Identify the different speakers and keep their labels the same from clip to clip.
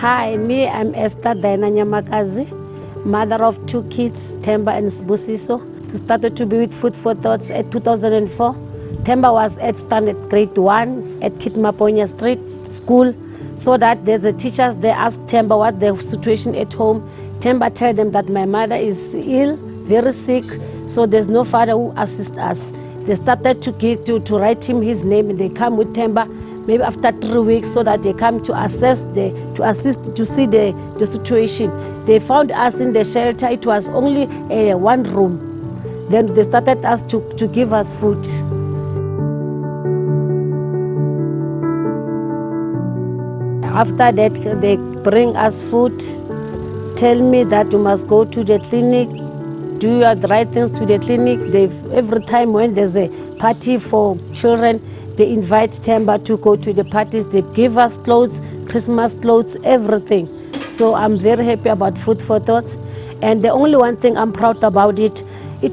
Speaker 1: Hi, I'm Esther Daina Nyamakazi, mother of 2 kids, Themba and Sibusiso. We started to be with Food for Thoughts at 2004. Themba was at standard grade 1 at Kitmaponya Street School, so that there's the teachers, they asked Themba what the situation at home. Themba told them that my mother is ill, very sick, so there's no father who assists us. They started to write him his name, and they come with Themba maybe after 3 weeks, so that they come to assist to see the situation. They found us in the shelter. It was only 1 room. Then they started us to give us food. After that, they bring us food, tell me that you must go to the clinic, do the right things to the clinic. Every time when there's a party for children, they invite Themba to go to the parties. They give us clothes, Christmas clothes, everything. So I'm very happy about Food for Thoughts. And the only one thing I'm proud about it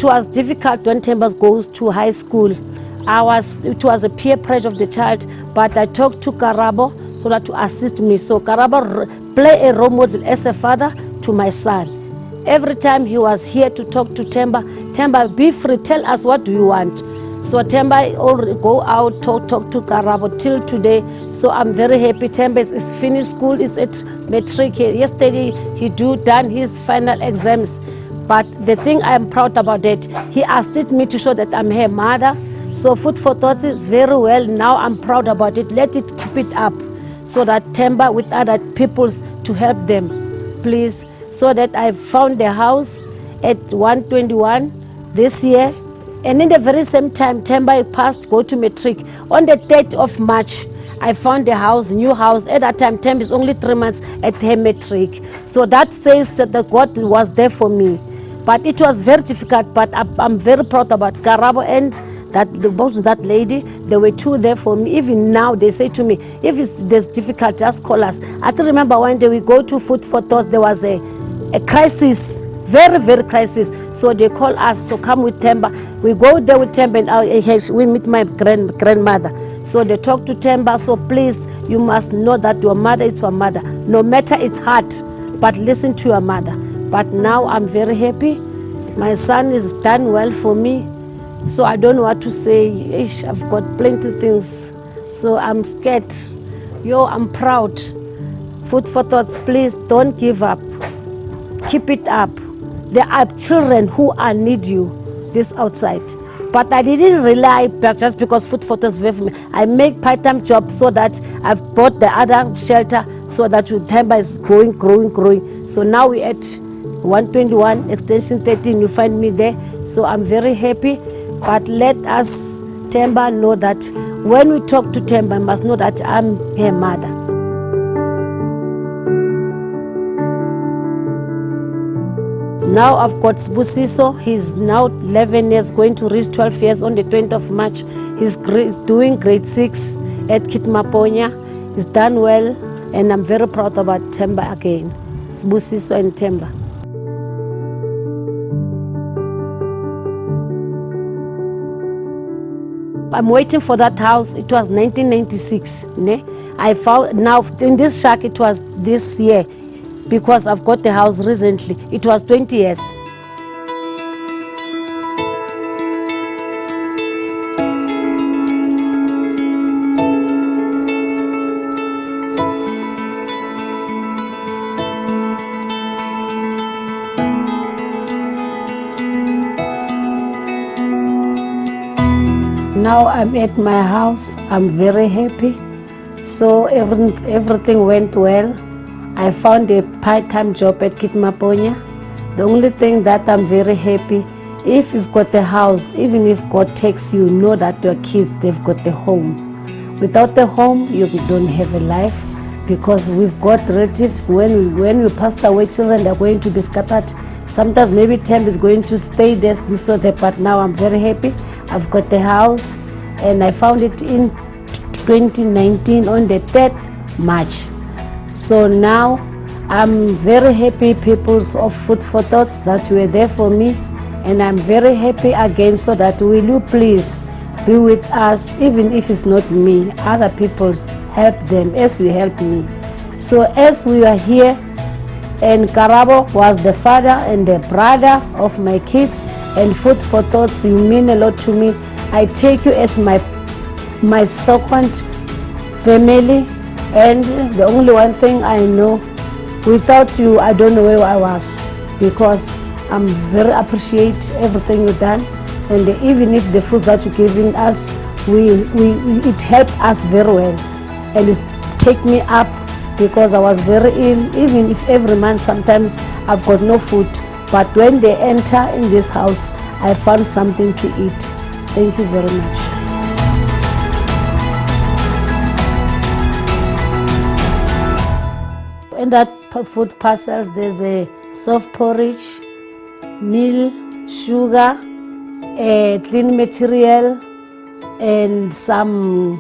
Speaker 1: was difficult when Themba goes to high school. It was a peer pressure of the child, but I talked to Karabo so that to assist me. So Karabo play a role model as a father to my son. Every time he was here to talk to Themba, Themba, be free, tell us what do you want. So Themba already go out, talk to Karabo till today. So I'm very happy. Themba is finished school, is at matric. Yesterday he done his final exams. But the thing I'm proud about that, he asked me to show that I'm her mother. So Food for Thoughts is very well. Now I'm proud about it. Let it keep it up, so that Themba with other peoples to help them, please. So that I found the house at 121 this year. And in the very same time, Themba passed, go to matric. On the 3rd of March, I found the house, new house. At that time, Themba is only 3 months at her matric. So that says that the God was there for me. But it was very difficult, but I'm very proud about Karabo and that lady. There were 2 there for me. Even now, they say to me, if there's difficult, just call us. I still remember one day we go to Food for Thoughts, there was a crisis, very, very crisis. So they call us, so come with Themba. We go there with Themba and we meet my grandmother. So they talk to Themba, so please, you must know that your mother is your mother. No matter it's hard, but listen to your mother. But now I'm very happy. My son is done well for me. So I don't know what to say. I've got plenty of things. So I'm scared. I'm proud. Food for Thoughts, please don't give up. Keep it up. There are children who need you this outside. But I didn't rely just because Food for Thoughts with me. I make part-time jobs so that I've bought the other shelter so that Themba is growing. So now we're at 121 extension 13. You find me there. So I'm very happy. But let us, Themba, know that when we talk to Themba, I must know that I'm her mother. Now I've got Sibusiso. He's now 11 years, going to reach 12 years on the 20th of March. He's doing grade 6 at Kitmaponya. He's done well, and I'm very proud about Themba again. Sibusiso and Themba. I'm waiting for that house. It was 1996. I found now in this shack. It was this year, because I've got the house recently. It was 20 years. Now I'm at my house. I'm very happy. So everything went well. I found a part-time job at Kitmaponya. The only thing that I'm very happy, if you've got a house, even if God takes you, know that your kids, they've got a home. Without a home, you don't have a life, because we've got relatives. When we passed away, children are going to be scattered. Sometimes maybe Themba is going to stay there, but now I'm very happy. I've got the house, and I found it in 2019 on the 3rd March. So now I'm very happy, people of Food for Thoughts, that were there for me, and I'm very happy again. So that will you please be with us, even if it's not me, other people's, help them as you help me. So as we were here, and Karabo was the father and the brother of my kids, and Food for Thoughts, you mean a lot to me. I take you as my second family, and the only one thing I know, without you I don't know where I was, because I'm very appreciate everything you've done, and even if the food that you're giving us, it helped us very well, and it's take me up, because I was very ill. Even if every month sometimes I've got no food, but when they enter in this house, I found something to eat. Thank you very much. In that food parcels, there's a soft porridge, meal, sugar, a clean material, and some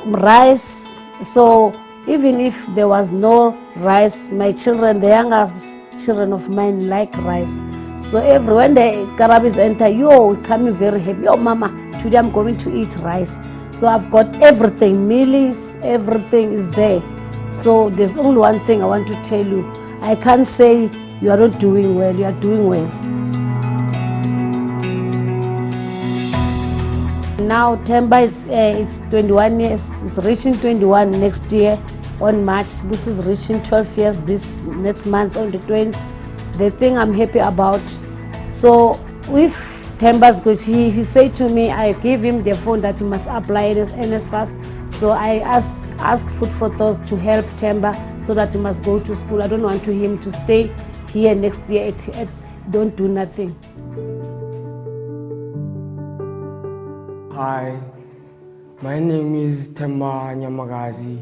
Speaker 1: rice. So even if there was no rice, my children, the younger children of mine, like rice. So when the Karabis enter, coming very happy. Yo, mama, today I'm going to eat rice. So I've got everything, meals, everything is there. So there's only one thing I want to tell you. I can't say you are not doing well, you are doing well. Now Temba it's 21 years, it's reaching 21 next year on March. This is reaching 12 years this next month on the 20th. The thing I'm happy about, so with Temba's good, he said to me, I gave him the phone that he must apply NSFAS. So I asked Food for Thoughts to help Temba so that he must go to school. I don't want him to stay here next year, don't do nothing.
Speaker 2: Hi, my name is Temba Nyamagazi.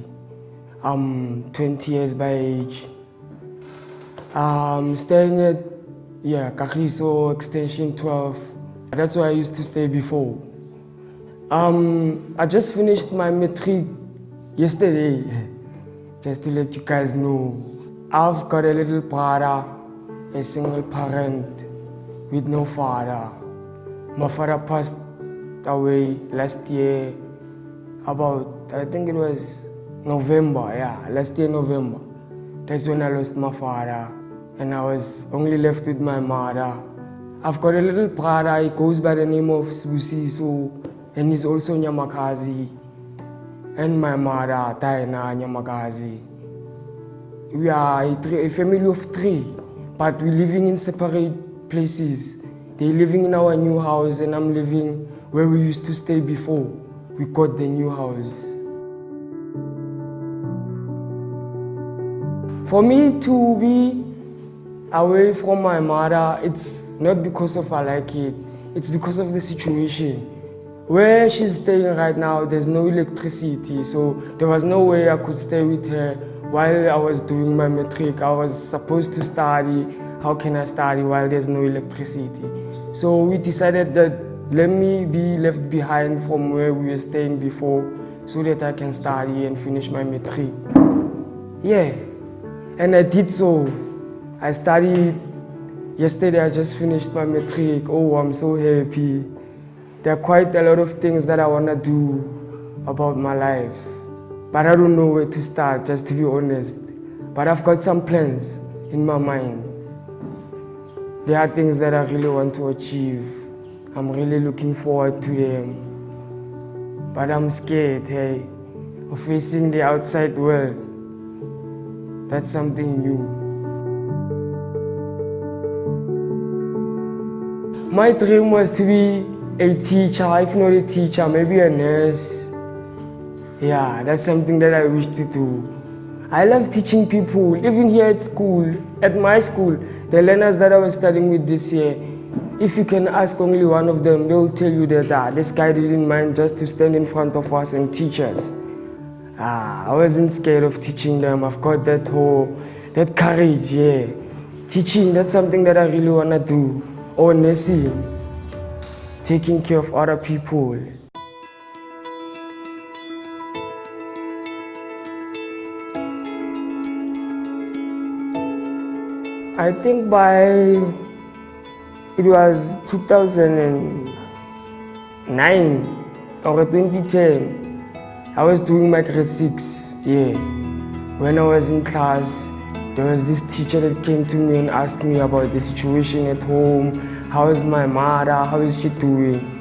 Speaker 2: I'm 20 years by age. I'm staying at Kagiso Extension 12. That's where I used to stay before. I just finished my matric yesterday, just to let you guys know. I've got a little brother, a single parent with no father. My father passed away last year, about, I think it was November, last year November. That's when I lost my father, and I was only left with my mother. I've got a little brother, he goes by the name of Sibusiso, and he's also Nyamakazi, and my mother, Taina Nyamakazi. We are a family of 3, but we're living in separate places. They're living in our new house, and I'm living where we used to stay before we got the new house. For me to be away from my mother, it's not because of I like it, it's because of the situation. Where she's staying right now, there's no electricity, so there was no way I could stay with her while I was doing my matric. I was supposed to study. How can I study while there's no electricity? So we decided that let me be left behind from where we were staying before so that I can study and finish my matric. And I did so. I studied. Yesterday I just finished my matric. Oh, I'm so happy. There are quite a lot of things that I want to do about my life, but I don't know where to start, just to be honest. But I've got some plans in my mind. There are things that I really want to achieve. I'm really looking forward to them. But I'm scared, of facing the outside world. That's something new. My dream was to be a teacher, if not a teacher, maybe a nurse. Yeah, that's something that I wish to do. I love teaching people, even here at school, at my school, the learners that I was studying with this year. If you can ask only one of them, they'll tell you that this guy didn't mind just to stand in front of us and teach us. I wasn't scared of teaching them. I've got that courage, Teaching, that's something that I really want to do. Or nursing, taking care of other people. I think it was 2009 or 2010, I was doing my grade 6, when I was in class, there was this teacher that came to me and asked me about the situation at home. How is my mother? How is she doing?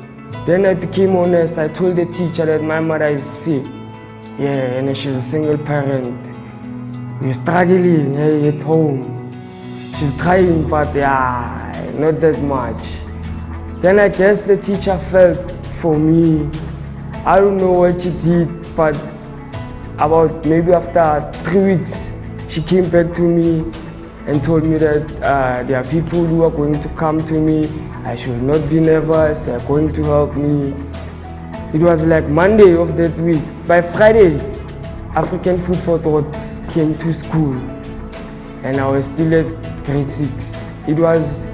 Speaker 2: Then I became honest. I told the teacher that my mother is sick. Yeah, and she's a single parent. We're struggling at home. She's trying, but yeah, not that much. Then I guess the teacher felt for me. I don't know what she did, but about maybe after 3 weeks, she came back to me and told me that there are people who are going to come to me. I should not be nervous. They are going to help me. It was like Monday of that week. By Friday, African Food for Thought came to school, and I was still at grade 6. It was,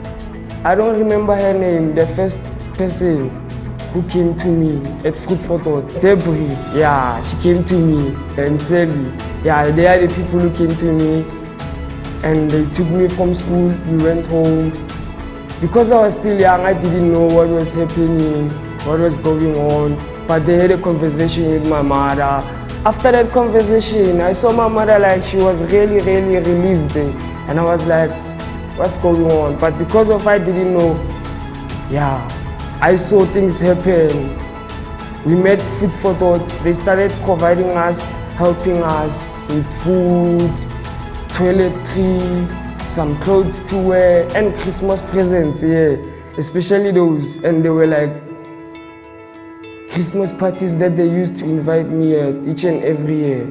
Speaker 2: I don't remember her name, the first person who came to me at Food for Thought. Debris, yeah, she came to me, and Sally, yeah, they are the people who came to me, and they took me from school. We went home. Because I was still young, I didn't know what was happening, what was going on, but they had a conversation with my mother. After that conversation, I saw my mother like she was really relieved, and I was like, what's going on? But because of I didn't know, yeah, I saw things happen. We met Food for Thought. They started providing us, helping us with food, toiletry, some clothes to wear, and Christmas presents, yeah, especially those. And they were like Christmas parties that they used to invite me at each and every year.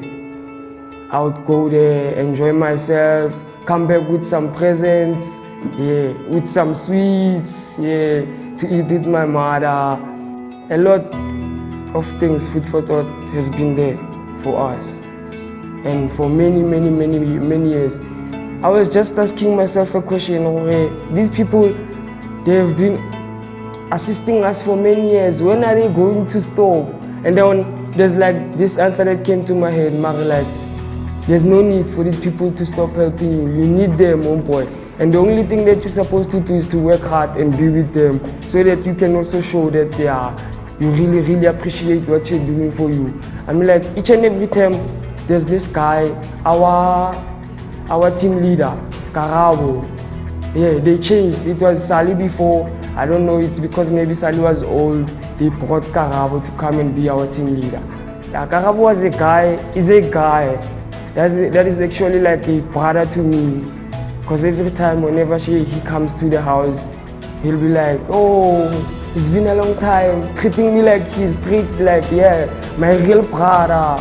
Speaker 2: I would go there, enjoy myself, come back with some presents, yeah, with some sweets, yeah, to eat with my mother. A lot of things Food for Thought has been there for us. And for many years, I was just asking myself a question, okay, these people, they have been assisting us for many years. When are they going to stop? And then there's like this answer that came to my head, like, there's no need for these people to stop helping you. You need them, boy. And the only thing that you're supposed to do is to work hard and be with them, so that you can also show that you really appreciate what you're doing for you. I mean, like, each and every time there's this guy, our team leader, Karabo. Yeah, they changed. It was Sally before. I don't know, it's because maybe Sally was old. They brought Karabo to come and be our team leader. Yeah, Karabo was a guy, is a guy. That is actually like a brother to me. Because every time, whenever he comes to the house, he'll be like, oh, it's been a long time, treating me like he's treated like, yeah, my real brother.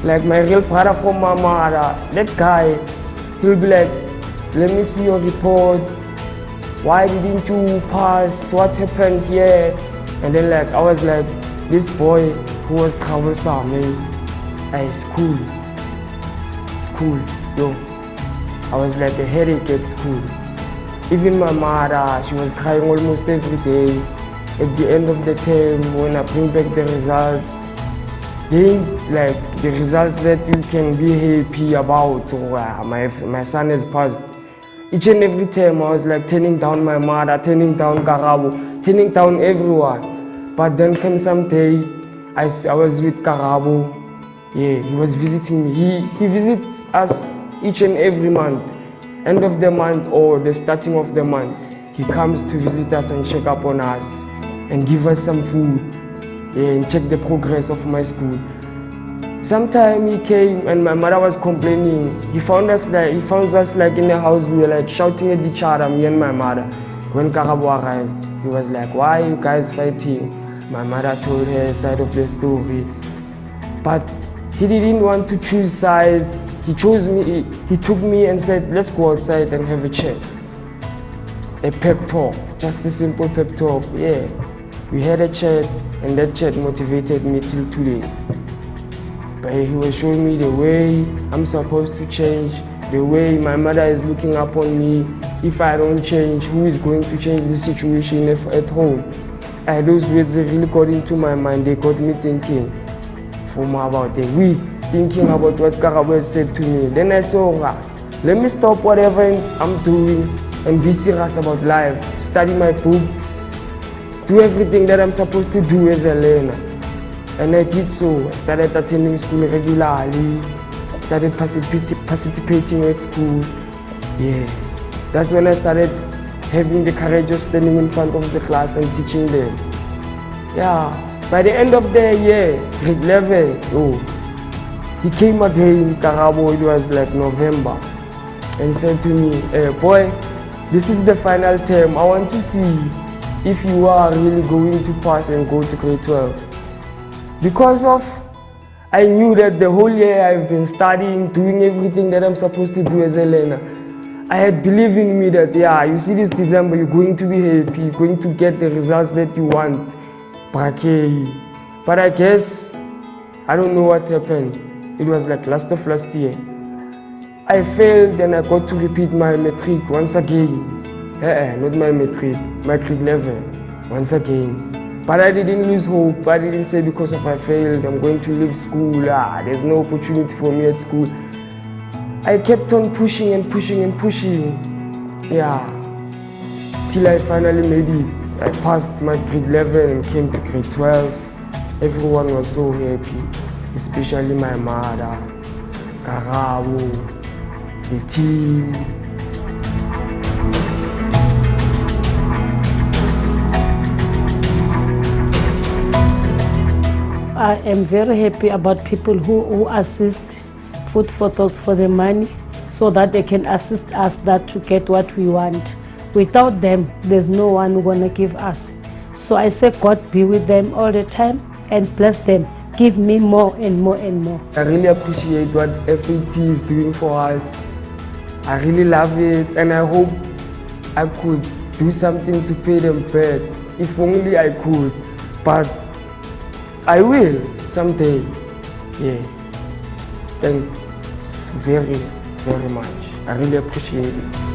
Speaker 2: Like my real brother from my mother. That guy, he'll be like, let me see your report. Why didn't you pass? What happened here? And then like, I was like, this boy who was troublesome, hey, school, yo. I was like a headache at school. Even my mother, she was crying almost every day. At the end of the term, when I bring back the results, they like the results that you can be happy about, my son has passed. Each and every time I was like turning down my mother, turning down Karabo, turning down everyone. But then came some day, I was with Karabo. Yeah, he was visiting me. He visits us each and every month. End of the month or the starting of the month, he comes to visit us and check up on us and give us some food, yeah, and check the progress of my school. Sometime he came and my mother was complaining. He found us like in the house. We were like shouting at each other, me and my mother. When Karabo arrived, he was like, why are you guys fighting? My mother told her side of the story. But he didn't want to choose sides. He chose me. He took me and said, let's go outside and have a chat. A pep talk, just a simple pep talk. Yeah, we had a chat and that chat motivated me till today. But he was showing me the way I'm supposed to change, the way my mother is looking up on me. If I don't change, who is going to change the situation at home? And those words, they really got into my mind. They got me thinking for more about the week, thinking about what Karabo said to me. Then I saw, let me stop whatever I'm doing and be serious about life, study my books, do everything that I'm supposed to do as a learner. And I did so. I started attending school regularly. started participating at school. Yeah, that's when I started having the courage of standing in front of the class and teaching them. Yeah, by the end of the year, grade 11, he came again, Karabo, it was like November, and said to me, hey, boy, this is the final term. I want to see if you are really going to pass and go to grade 12. Because I knew that the whole year I've been studying, doing everything that I'm supposed to do as a learner. I had believed in me that, yeah, you see this December, you're going to be happy, you're going to get the results that you want. But I guess, I don't know what happened. It was like last year. I failed and I got to repeat my matric once again. Not my matric, my grade 11, once again. But I didn't lose hope. I didn't say because if I failed, I'm going to leave school. There's no opportunity for me at school. I kept on pushing and pushing and pushing. Yeah, till I finally made it. I passed my grade 11 and came to grade 12. Everyone was so happy, especially my mother, Karabo, the team.
Speaker 1: I am very happy about people who assist Food Photos for the money so that they can assist us that to get what we want. Without them, there's no one who's gonna give us. So I say God be with them all the time and bless them. Give me more and more and more.
Speaker 2: I really appreciate what AFFT is doing for us. I really love it and I hope I could do something to pay them back. If only I could, but I will someday. Yeah. Thanks very, very much. I really appreciate it.